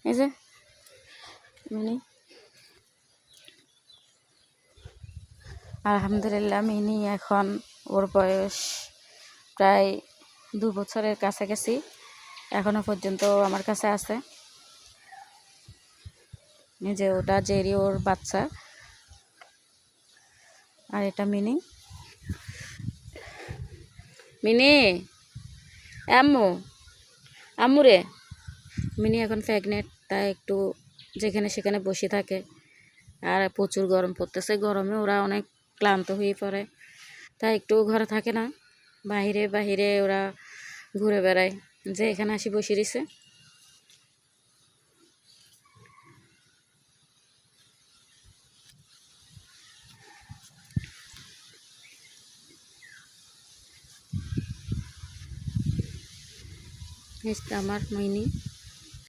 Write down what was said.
এই যে মিনি, আলহামদুলিল্লাহ মিনি এখন ওর বয়স প্রায় 2 বছরের কাছাকাছি, এখনো পর্যন্ত আমার কাছে আছে। এই যে ওটা জেরি ওর বাচ্চা, আর এটা মিনি। মিনি আম্মু, আম্মু রে। মিনি এখন প্রেগনেন্ট, তাই একটু যেখানে সেখানে বসে থাকে, আর প্রচুর গরম পড়তেছে। গরমে ওরা অনেক ক্লান্ত হয়ে পড়ে, তাই একটু ঘরে থাকে না, বাহিরে বাহিরে ওরা ঘুরে বেড়ায়। যে এখানে আসি বসে রয়েছে। আমার মিনি।